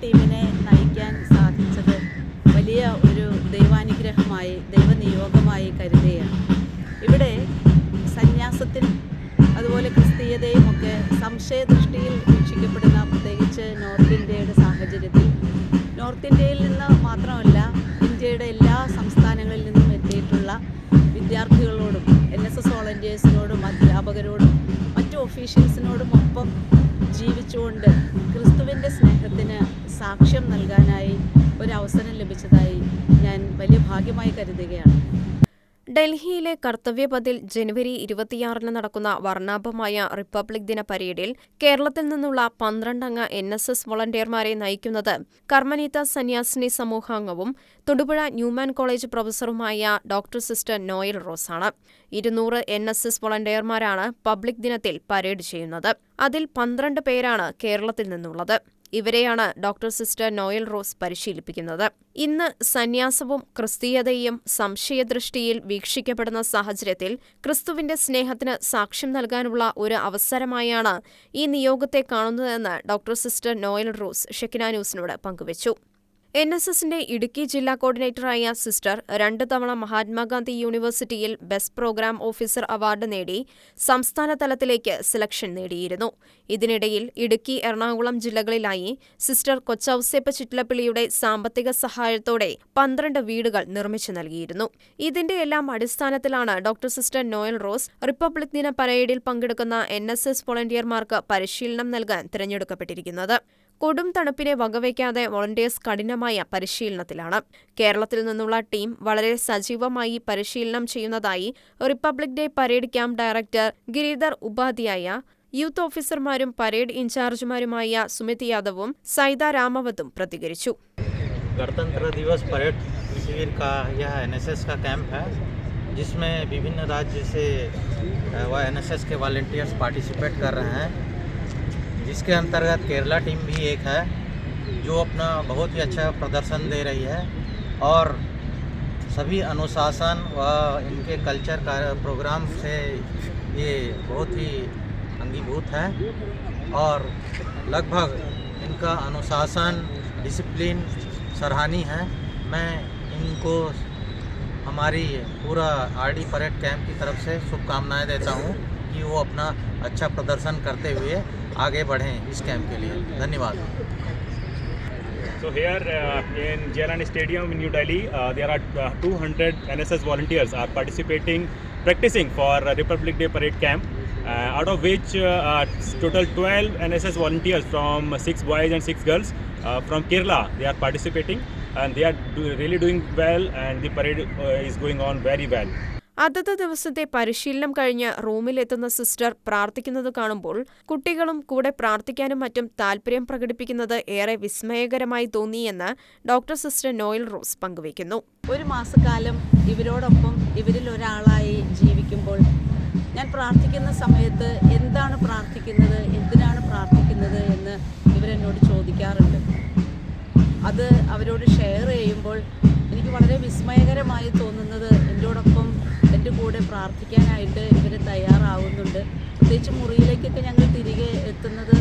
ടീമിനെ നയിക്കാൻ സാധിച്ചത് വലിയ ഒരു ദൈവാനുഗ്രഹമായി, ദൈവനിയോഗമായി കരുതുകയാണ്. ഇവിടെ സന്യാസത്തിനും അതുപോലെ ക്രിസ്തീയതയും ഒക്കെ സംശയദൃഷ്ടിയിൽ വീക്ഷിക്കപ്പെടുന്ന, പ്രത്യേകിച്ച് നോർത്ത് ഇന്ത്യയുടെ സാഹചര്യത്തിൽ, നോർത്ത് ഇന്ത്യയിൽ നിന്ന് മാത്രമല്ല ഇന്ത്യയുടെ എല്ലാ സംസ്ഥാനങ്ങളിൽ നിന്നും എത്തിയിട്ടുള്ള വിദ്യാർത്ഥികളോടും NSS വോളണ്ടിയേഴ്സിനോടും അധ്യാപകരോടും മറ്റു ഒഫീഷ്യൽസിനോടും ഒപ്പം ജീവിച്ചുകൊണ്ട് ക്രിസ്തുവിൻ്റെ സ്നേഹത്തിന് സാക്ഷ്യം നൽകാനായി ഒരവസരം ലഭിച്ചതായി ഞാൻ വലിയ ഭാഗ്യമായി കരുതുകയാണ്. ഡൽഹിയിലെ കർത്തവ്യപഥിൽ ജനുവരി 26 നടക്കുന്ന വർണ്ണാഭമായ റിപ്പബ്ലിക് ദിന പരേഡിൽ കേരളത്തിൽ നിന്നുള്ള 12 അംഗ NSS വോളണ്ടിയർമാരെ നയിക്കുന്നത് കർമ്മനീത സന്യാസിനി സമൂഹാംഗവും തൊടുപുഴ ന്യൂമാൻ കോളേജ് പ്രൊഫസറുമായ ഡോക്ടർ സിസ്റ്റർ നോയൽ റോസാണ്. 200 NSS വോളണ്ടിയർമാരാണ് പബ്ലിക് ദിനത്തിൽ പരേഡ് ചെയ്യുന്നത്. അതിൽ 12 പേരാണ് കേരളത്തിൽ നിന്നുള്ളത്. ഇവരെയാണ് ഡോക്ടർ സിസ്റ്റർ നോയൽ റോസ് പരിശീലിപ്പിക്കുന്നത്. ഇന്ന് സന്യാസവും ക്രിസ്തീയതയും സംശയദൃഷ്ടിയിൽ വീക്ഷിക്കപ്പെടുന്ന സാഹചര്യത്തിൽ ക്രിസ്തുവിന്റെ സ്നേഹത്തിന് സാക്ഷ്യം നൽകാനുള്ള ഒരു അവസരമായാണ് ഈ നിയോഗത്തെ കാണുന്നതെന്ന് doctor sister Noel Rose Shekinah ന്യൂസിനോട് പങ്കുവച്ചു. NSSന്റെ ഇടുക്കി ജില്ലാ കോർഡിനേറ്ററായ സിസ്റ്റർ 2 തവണ മഹാത്മാഗാന്ധി യൂണിവേഴ്സിറ്റിയിൽ ബെസ്റ്റ് പ്രോഗ്രാം ഓഫീസർ അവാർഡ് നേടി സംസ്ഥാന തലത്തിലേക്ക് സെലക്ഷൻ നേടിയിരുന്നു. ഇതിനിടയിൽ ഇടുക്കി, എറണാകുളം ജില്ലകളിലായി സിസ്റ്റർ കൊച്ചൌസേപ്പ് ചിറ്റലപ്പിള്ളിയുടെ സാമ്പത്തിക സഹായത്തോടെ 12 വീടുകൾ നിർമ്മിച്ചു നൽകിയിരുന്നു. ഇതിന്റെയെല്ലാം അടിസ്ഥാനത്തിലാണ് doctor sister Noel rose republic ദിന പരേഡിൽ പങ്കെടുക്കുന്ന NSS വോളണ്ടിയർമാർക്ക് പരിശീലനം നൽകാൻ തിരഞ്ഞെടുക്കപ്പെട്ടിരിക്കുന്നത്. കൊടും തണുപ്പിനെ വകവയ്ക്കാതെ വോളണ്ടിയേഴ്സ് കഠിനമായ പരിശീലനത്തിലാണ്. കേരളത്തിൽ നിന്നുള്ള ടീം വളരെ സജീവമായി പരിശീലനം ചെയ്യുന്നതായി republic day parade camp director Giridhar Upadhyay, youth ഓഫീസർമാരും പരേഡ് ഇൻചാർജുമാരുമായ സുമിത് യാദവും സൈദ രാമവത്തും പ്രതികരിച്ചു. गणतंत्र दिवस परेड शिविर का यह NSS का कैंप है, जिसमें विभिन्न राज्य से NSS के वॉलंटियर्स पार्टिसिपेट कर रहे हैं, जिसके अंतर्गत केरला टीम भी एक है जो अपना बहुत ही अच्छा प्रदर्शन दे रही है और सभी अनुशासन व इनके कल्चर का प्रोग्राम से ये बहुत ही अंगीभूत है और लगभग इनका अनुशासन, डिसिप्लिन सराहनीय है। मैं इनको हमारी पूरा RD परेड कैंप की तरफ से शुभकामनाएं देता हूँ कि वो अपना अच्छा प्रदर्शन करते हुए आगे बढ़ें इस कैंप के लिए। धन्यवाद। So here in Jailani Stadium in New Delhi, there are 200 NSS volunteers are practicing for Republic Day Parade Camp, out of which total 12 NSS volunteers from 6 boys and 6 girls from Kerala, they are participating and they are really doing well and the parade is going on very well. അതത് ദിവസത്തെ പരിശീലനം കഴിഞ്ഞ് റൂമിലെത്തുന്ന sister പ്രാർത്ഥിക്കുന്നത് കാണുമ്പോൾ കുട്ടികളും കൂടെ പ്രാർത്ഥിക്കാനും മറ്റും താൽപര്യം പ്രകടിപ്പിക്കുന്നത് ഏറെ വിസ്മയകരമായി തോന്നിയെന്ന് ഡോക്ടർ സിസ്റ്റർ നോയൽ റോസ് പങ്കുവയ്ക്കുന്നു. ഒരു മാസക്കാലം ഇവരോടൊപ്പം ഇവരിൽ ഒരാളായി ജീവിക്കുമ്പോൾ ഞാൻ പ്രാർത്ഥിക്കുന്ന സമയത്ത് എന്താണ് പ്രാർത്ഥിക്കുന്നത്, എന്തിനാണ് പ്രാർത്ഥിക്കുന്നത് എന്ന് ഇവരെന്നോട് ചോദിക്കാറുണ്ട്. അത് അവരോട് ഷെയർ ചെയ്യുമ്പോൾ എനിക്ക് വളരെ വിസ്മയകരമായി തോന്നുന്നത് എന്നോടൊപ്പം എൻ്റെ കൂടെ പ്രാർത്ഥിക്കാനായിട്ട് ഇവർ തയ്യാറാവുന്നുണ്ട്. പ്രത്യേകിച്ച് മുറിയിലേക്കൊക്കെ ഞങ്ങൾ തിരികെ എത്തുന്നത്,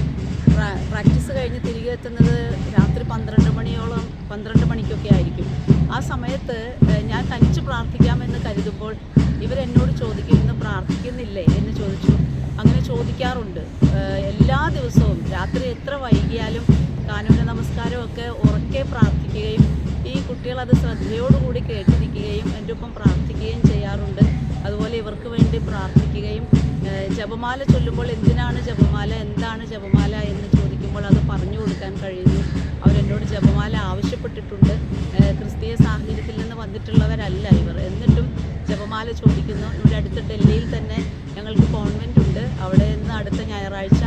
പ്രാക്ടീസ് കഴിഞ്ഞ് തിരികെ എത്തുന്നത് രാത്രി 12 മണിക്കൊക്കെ ആയിരിക്കും. ആ സമയത്ത് ഞാൻ തനിച്ച് പ്രാർത്ഥിക്കാമെന്ന് കരുതുമ്പോൾ ഇവരെന്നോട് ചോദിക്കും, ഇന്ന് പ്രാർത്ഥിക്കുന്നില്ലേ എന്ന് ചോദിച്ചു. അങ്ങനെ ചോദിക്കാറുണ്ട്. എല്ലാ ദിവസവും രാത്രി എത്ര വൈകിയാലും കാനൂന നമസ്കാരമൊക്കെ ഉറക്കെ പ്രാർത്ഥിക്കുകയും ഈ കുട്ടികൾ അത് ശ്രദ്ധയോടുകൂടി കേട്ടിരിക്കുകയും എൻ്റെ ഒപ്പം പ്രാർത്ഥിക്കുകയും ചെയ്യാറുണ്ട്. അതുപോലെ ഇവർക്ക് വേണ്ടി പ്രാർത്ഥിക്കുകയും ജപമാല ചൊല്ലുമ്പോൾ എന്തിനാണ് ജപമാല, എന്താണ് ജപമാല എന്ന് ചോദിക്കുമ്പോൾ അത് പറഞ്ഞു കൊടുക്കാൻ കഴിയുന്നു. അവരെന്നോട് ജപമാല ആവശ്യപ്പെട്ടിട്ടുണ്ട്. ക്രിസ്തീയ സാഹചര്യത്തിൽ നിന്ന് വന്നിട്ടുള്ളവരല്ല ഇവർ, എന്നിട്ടും ജപമാല ചോദിക്കുന്നു. ഇവിടെ അടുത്ത് ഡൽഹിയിൽ തന്നെ ഞങ്ങൾക്ക് കോൺവെൻ്റ് ഉണ്ട്. അവിടെ നിന്ന് അടുത്ത ഞായറാഴ്ച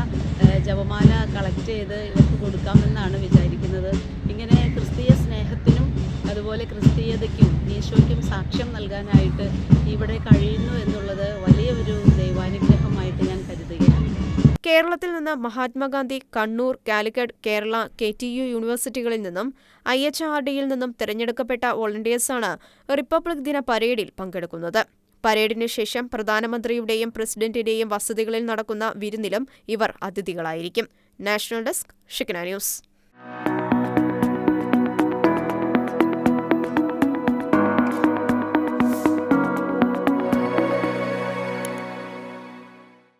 ജപമാല കളക്ട് ചെയ്ത് ഇവർക്ക് കൊടുക്കാമെന്നാണ് വിചാരിക്കുന്നത്. ഇങ്ങനെ ക്രിസ്തീയ സ്നേഹത്തിനും അതുപോലെ ക്രിസ്തീയതയ്ക്കും ഈശോയ്ക്കും സാക്ഷ്യം നൽകാനായിട്ട് ഇവിടെ കഴിയുന്നു എന്നുള്ളത് വലിയൊരു ദൈവാനുഗ്രഹമായിട്ട് ഞാൻ കരുതുകയാണ്. കേരളത്തിൽ നിന്ന് മഹാത്മാഗാന്ധി, കണ്ണൂർ, കാലിക്കറ്റ്, കേരള, KTU യൂണിവേഴ്സിറ്റികളിൽ നിന്നും IHRDയിൽ നിന്നും തിരഞ്ഞെടുക്കപ്പെട്ട വോളണ്ടിയേഴ്സാണ് റിപ്പബ്ലിക് ദിന പരേഡിൽ പങ്കെടുക്കുന്നത്. പരേഡിന് ശേഷം പ്രധാനമന്ത്രിയുടെയും പ്രസിഡന്റിന്റെയും വസതികളിൽ നടക്കുന്ന വിരുന്നിലും ഇവർ അതിഥികളായിരിക്കും. National desk, Shekinah news.